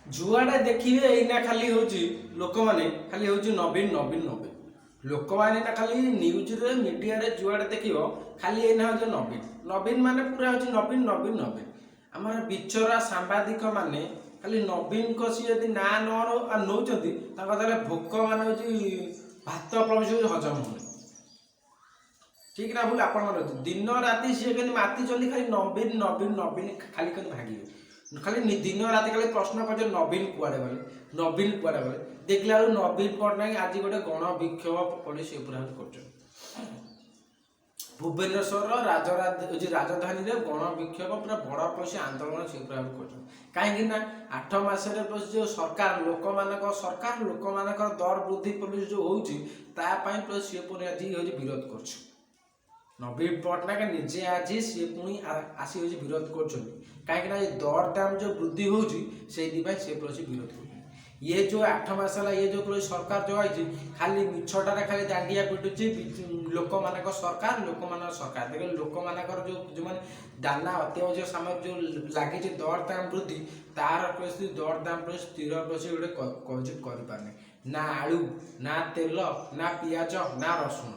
जुआड़े देखिए एइना खाली होची लोक माने खाली होची नवीन नवीन नवीन लोक माने ना खाली न्यूज रे मीडिया रे जुआड़े देखियो खाली एइना होची नवीन नवीन माने पूरा होची नवीन नवीन नवीन हमर बिचरा सांबादिक माने खाली नवीन को सी यदि ना न नौचंती ताका ताले भोक माने होची भात प्रभु हजम होने ठीक ना भूल आपण दिन राति सी केन माती चली खाली नवीन नवीन नवीन खाली कन भागियो खाली दिन राति खाली प्रश्न कर नवीन कुआड़े गले नवीन कुआड़े गले देखला नवीन पट्टनायक आज गोटे गण विक्षोभ पॉलिसी कर भुवनेश्वर राजधानी में गण विक्षोभ पूरा बड़ पॉलिसी आंदोलन से कहीं 8 मासरे जो सरकार लोक मान दर वृद्धि पॉलिसी जो होती सी पुणी आज विरोध कर नवीन पट्टनायक निजे आज सी पुणी आसी विरोध कर कहीं दर दाम जो वृद्धि होती विरोध कर ये जो 8 मास है ये जो सरकार जो आई खाली मिछटारे खाली दांडिया पिटुची लोक मान सरकार लोक मान सरकार देख लोक मान जो मैंने दाना अत्यावश्यक सामग्री जो लगी दर दाम वृद्धि तार परिस्थिति दर दाम स्थिर गोटे कर ना आलू ना तेल ना पियाज ना रसुण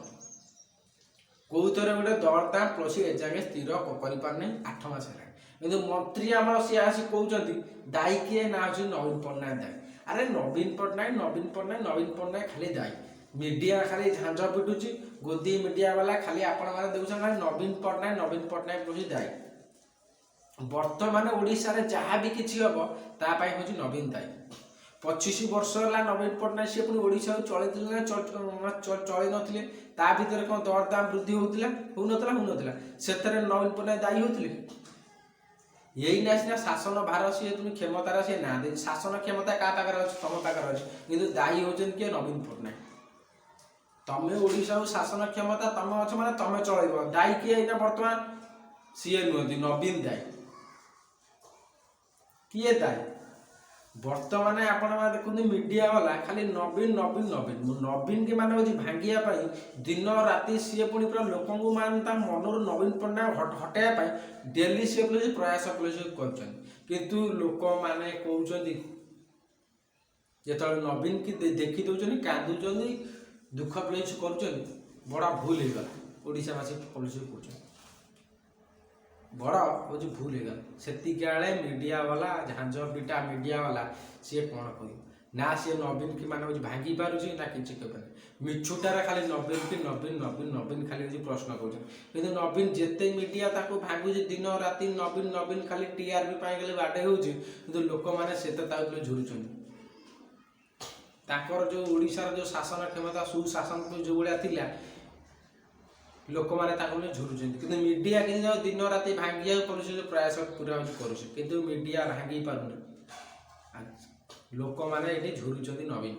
कौथर गोटे दर दाम प्लस एजागे स्थिर कर 8 मास है कि मंत्री आम सी आसी कहते दायी किए ना हूँ नवीन पट्टनायक दायी अरे नवीन पट्टनायक खाली दायी मीडिया खाली झांझ पिटुची गोदी मीडिया वाला खाली आपण मैंने देखुन खाली नवीन पट्टनायक बोली दायी बर्तमान ओडिशा रे जहाँ भी किसी हम तापाई हूँ नवीन दायी 25 वर्ष है नवीन पट्टनायक सी पुणी ओडिशा चल नथिले ता भितर कौन दर दाम वृद्धि होउनथला से नवीन पट्टनायक दायी होते यही ना सीना शासन भार सी तुम क्षमतार सी ना दे शासन क्षमता क्या पाखे अच्छे तुम पाखे अच्छे कि दायी होती किए नवीन पट्टनायक तमें ओडिशा शासन क्षमता तुम अच्छे मैंने तुम चल दायी किए ना बर्तमान सी नुहति नवीन दायी किए दायी बर्तमान आपण देखते मीडिया वाला खाली नवीन नवीन नवीन नवीन के माने भांगिया दिन राति सी पुणी पूरा लोक मान मनर नवीन पट्टनायक हटाइबा डेली सी प्रयास किंतु लोक मैंने कहते जो नवीन की देखी दौरान कांदुं दुख प्लेस कर बड़ा भूल होगा ओडिशावासी पॉलिसी कहते बड़ा हूँ भूल होगा से मीडिया वाला झांझ पिटा मीडिया वाला सी कौन कर ना सी नवीन की मान भांगी पार्टी ना कि मिछुटार खाली नवीन की नवीन नवीन नवीन खाली प्रश्न कर नवीन जिते मीडिया भांगुच दिन राति नवीन नवीन खाली टीआरपी गले बाडे हो लोक मैंने झुरुचन जो ओडिशार जो शासन क्षमता सुशासन जो भाया थिला लोक मैंने झुरुचन कि मीडिया कि दिन राति भांगी कर प्रयास पूरा कर मीडिया भांगी पार लोक मैंने झुरुचन नवीन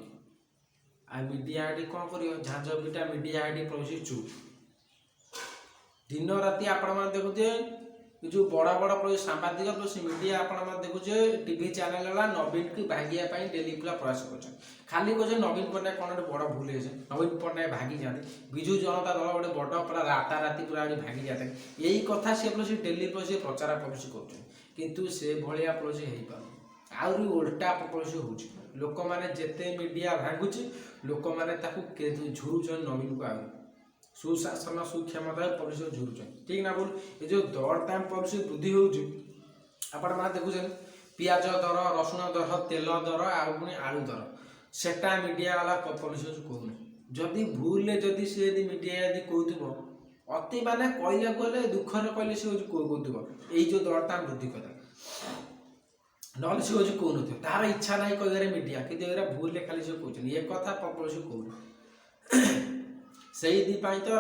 आ मीडिया ये कौन कर झांझ पिटा मीडिया ये पड़ोसी चुप दिन राति आपण देखुए जो बड़ा बड़ा प्लस सांबादिक प्लस मीडिया आप देखुए टीवी चैनल वाला नवीन की भांगिया डेली पूरा प्रयास कर खाली कहे नवीन पट्टनायक कौन गोटे बड़ भूल है नवीन पट्टनायक भागी जाते विजु जनता दल गोटे बड़ पूरा राताराति पूरा भागी जाते यही कथा सी प्लस डेली प्लस प्रचार पॉलिसी कर से भाया पॉलिसी हो पार आहरी उल्टा पॉलिसी हो लोक मैंने जिते मीडिया भांगुच लोक मैंने झुरुचन नवीन को आगे सुशासन सुक्षमता पॉलिसी झुरुचन ठीक ना बोल ये जो दर दाम पॉलिसी वृद्धि होपण देखुन पियाज दर रसुण दर तेल दर आउे आलू दर सेटा मीडिया वाला पॉलिसी कहूना जदि भूल जदि सी मीडिया यदि कहूब अति माने कहला गले दुखर कहले सी कहूब यही जो दर दाम वृद्धि कथा ना सी हूँ कहून तार इच्छा ना कह मीडिया कि भूल खाली से कहते ये कथा पॉलिसी कहूना से तो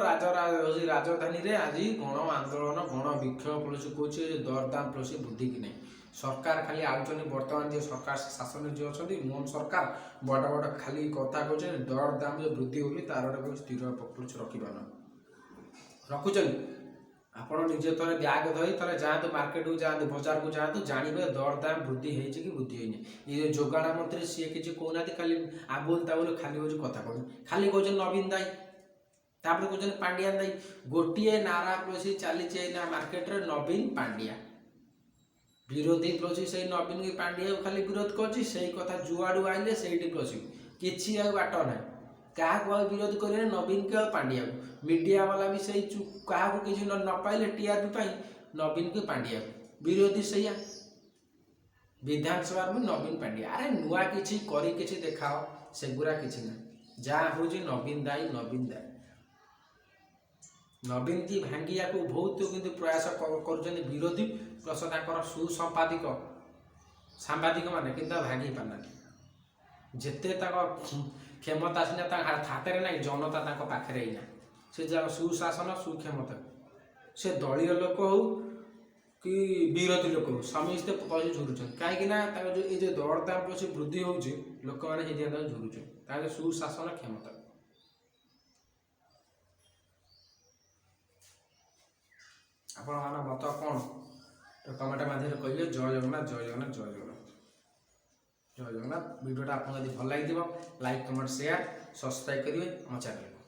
राजधानी रे आज गण आंदोलन गण विक्षोभ पॉलिसी कहे दर दाम पॉलिसी वृद्धि कि नहीं सरकार खाली आउन बर्तमान जो सरकार शासन जो अच्छा मोहन सरकार बड़ बड़ खाली कथा कहते दर दाम जो वृद्धि होगी तार गोटे स्थिर पॉलिसी रखा रखुचन आपड़ निजे थे ब्याग धरी थे जातु मार्केट को जातु बजार को जातु जानवे दर दाम वृद्धि होती कि वृद्धि होनी ये जोगाण मंत्री सी किसी कहना खाली आबुल ताबुल खाली हूँ कथा कहूँ खाली कहते नवीन दायी तापर कहते पांड्या दायी गोटे नारा प्लस चली मार्केट रे नवीन पांड्या ବିରୋଧୀ ପଶି ସେଇ ନବୀନ ପାଣ୍ଡିଆକୁ ଖାଲି ବିରୋଧ କରୁଛି, ସେଇ କଥା ଯୁଆଡ଼ୁ ଆଇଲେ ସେଇଠି ପଶିବୁ, କିଛି ଆଉ ବାଟ ନାହିଁ। କାହାକୁ ଆଉ ବିରୋଧ କରିବେ ନବୀନକୁ ଆଉ ପାଣ୍ଡିଆକୁ। ମିଡ଼ିଆ ବାଲା ବି ସେଇ କାହାକୁ କିଛି ନ ପାଇଲେ ଟିଆରପି ପାଇଁ ନବୀନକୁ ପାଣ୍ଡିଆକୁ ବିରୋଧୀ ସେଇଆ। ବିଧାନସଭାରେ ବି ନବୀନ ପାଣ୍ଡିଆ। ଆରେ ନୂଆ କିଛି କରି କିଛି ଦେଖାଅ, ସେଗୁଡ଼ା କିଛି ନାହିଁ। ଯାହା ହେଉଛି ନବୀନ ଦାୟୀ, ନବୀନ ଦାୟୀ। ନବୀନ କି ଭାଙ୍ଗିବାକୁ ବହୁତ କିନ୍ତୁ ପ୍ରୟାସ କରୁଛନ୍ତି ବିରୋଧୀ ପ୍ଲସ୍ ତାଙ୍କର ସୁସମ୍ପାଦିକ ସାମ୍ବାଦିକମାନେ, କିନ୍ତୁ ଭାଙ୍ଗି ପାରୁନାହାନ୍ତି। ଯେତେ ତାଙ୍କ କ୍ଷମତା ସିନା ତାଙ୍କ ହାତରେ ନାହିଁ, ଜନତା ତାଙ୍କ ପାଖରେ ଏଇନା। ସେ ଯାହା ସୁଶାସନ ସୁକ୍ଷମତା, ସେ ଦଳୀୟ ଲୋକ ହଉ କି ବିରୋଧୀ ଲୋକ ହଉ, ସମସ୍ତେ ପଇସା ଝୁରୁଛନ୍ତି। କାହିଁକି ନା ତାଙ୍କ ଏଇ ଯେଉଁ ଦରଦାମ ପଇସା ବୃଦ୍ଧି ହେଉଛି, ଲୋକମାନେ ସେଇଥିପାଇଁ ତାଙ୍କୁ ଝୁରୁଛନ୍ତି, ତାଙ୍କ ସୁଶାସନ କ୍ଷମତା। ଆପଣମାନଙ୍କ ମତ କ'ଣ କମେଣ୍ଟ ମାଧ୍ୟମରେ କହିବେ। ଜୟ ଜଗନ୍ନାଥ, ଜୟ ଜଗନ୍ନାଥ, ଜୟ ଜଗନ୍ନାଥ, ଜୟ ଜଗନ୍ନାଥ। ଭିଡ଼ିଓଟା ଆପଣଙ୍କୁ ଯଦି ଭଲ ଲାଗିଥିବ ଲାଇକ୍, କମେଣ୍ଟ, ସେୟାର, ସବସ୍କ୍ରାଇବ୍ କରିବେ ଆମ ଚ୍ୟାନେଲକୁ।